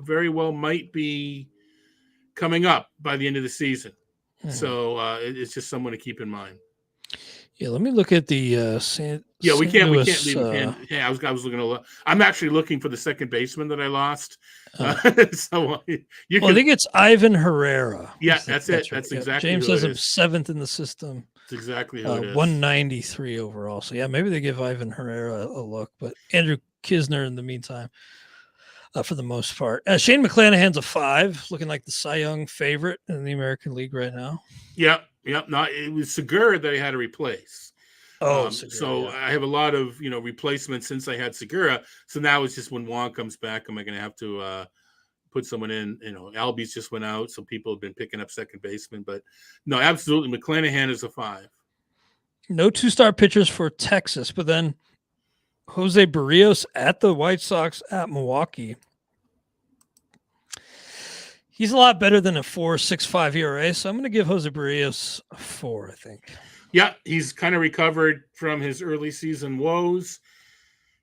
very well might be coming up by the end of the season. So it's just someone to keep in mind. Yeah, let me look at the we can't leave him. I was looking to look. I'm actually looking for the second baseman that I lost. So you can. I think it's Ivan Herrera. Yeah, that's it. That's exactly. James has him 7th in the system. That's exactly who it is. 193 overall. So yeah, maybe they give Ivan Herrera a look, but Andrew Kisner in the meantime, for the most part. Shane McClanahan's a 5, looking like the Cy Young favorite in the American League right now. Yep. No, it was Segura that I had to replace. Segura, I have a lot of replacements since I had Segura. So now it's just when Juan comes back, am I going to have to put someone in? Albies just went out, so people have been picking up second baseman. But no, absolutely, McClanahan is a 5. No 2-star pitchers for Texas, but then Jose Barrios at the White Sox at Milwaukee. He's a lot better than a 4.65 ERA, so I'm going to give Jose Barrios a 4, I think. Yeah, he's kind of recovered from his early season woes.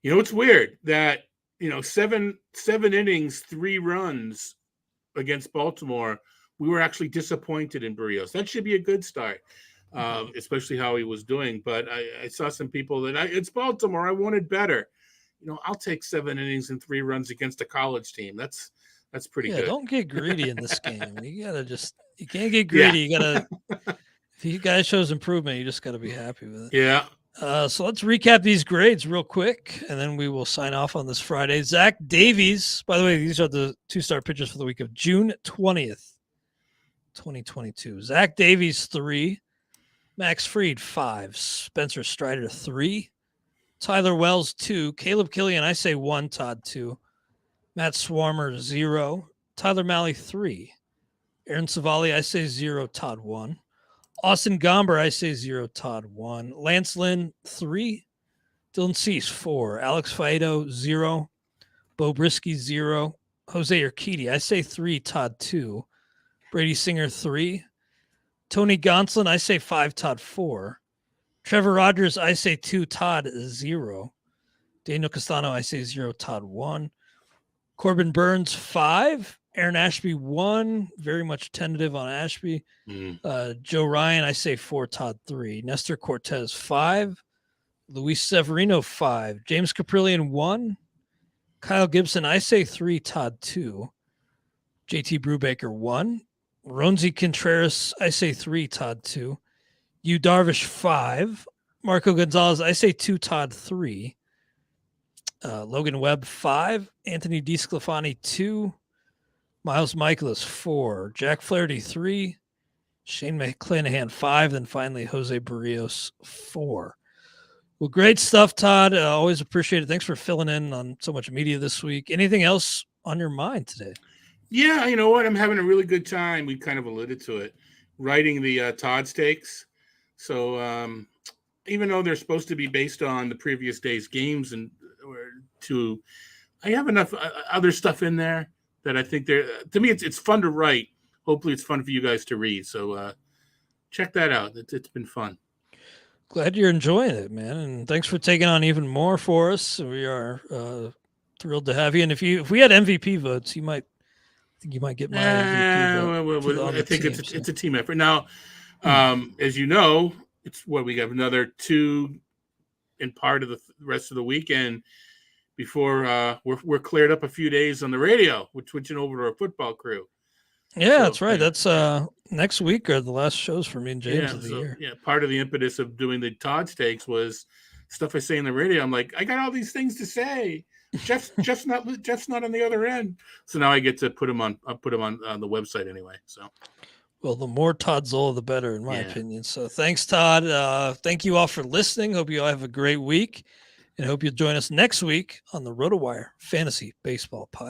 It's weird that, 7 innings, 3 runs against Baltimore, we were actually disappointed in Barrios. That should be a good start, especially how he was doing. But I saw some people that it's Baltimore. I wanted better. I'll take 7 innings and 3 runs against a college team. That's pretty good. Don't get greedy in this game. You can't get greedy. You gotta. If you guys shows improvement, you just got to be happy with it. Yeah. So let's recap these grades real quick, and then we will sign off on this Friday. Zach Davies, by the way, these are the 2-star pitchers for the week of June 20th, 2022. Zach Davies, 3. Max Fried, 5. Spencer Strider, 3. Tyler Wells, 2. Caleb Killian, I say 1. Todd, 2. Matt Swarmer, 0. Tyler Malley, 3. Aaron Savalli, I say 0. Todd, 1. Austin Gomber, I say 0. Todd, 1. Lance Lynn, 3. Dylan Cease, 4. Alex Faedo, 0. Bo Brisky, 0. Jose Urquidy, I say 3. Todd, 2. Brady Singer, 3. Tony Gonsolin, I say 5. Todd, 4. Trevor Rogers, I say 2. Todd, 0. Daniel Castano, I say 0. Todd, 1. Corbin Burns, 5. Aaron Ashby, 1. Very much tentative on Ashby. Joe Ryan, I say 4. Todd, 3. Nestor Cortez, 5. Luis Severino, 5. James Capriliano, 1. Kyle Gibson, I say 3. Todd, 2. JT Brubaker, 1. Rosey Contreras, I say 3. Todd, 2. Darvish, 5. Marco Gonzalez, I say 2. Todd, 3. Logan Webb, 5. Anthony DeSclafani, 2. Miles Michaelis, 4. Jack Flaherty, 3. Shane McClanahan, 5. Then finally, Jose Barrios, 4. Well, great stuff, Todd. Always appreciate it. Thanks for filling in on so much media this week. Anything else on your mind today? Yeah, you know what? I'm having a really good time. We kind of alluded to it. Writing the Todd stakes. So even though they're supposed to be based on the previous day's games, I have enough other stuff in there that I think to me, it's fun to write. Hopefully it's fun for you guys to read. So check that out. It's been fun. Glad you're enjoying it, man. And thanks for taking on even more for us. We are thrilled to have you. And if we had MVP votes, you might get my MVP vote. I think it's a team effort. Now, as you know, it's what we have another 2 in part of the rest of the weekend before we're cleared up a few days on the radio. We're switching over to our football crew. Yeah, that's right. That's next week are the last shows for me and James of the year. Yeah, part of the impetus of doing the Todd stakes was stuff I say in the radio. I'm like, I got all these things to say. Jeff's not on the other end. So now I get to put them on. I'll put them on the website anyway. So. Well, the more Todd Zola, the better, in my opinion. So thanks, Todd. Thank you all for listening. Hope you all have a great week, and hope you'll join us next week on the RotoWire Fantasy Baseball Podcast.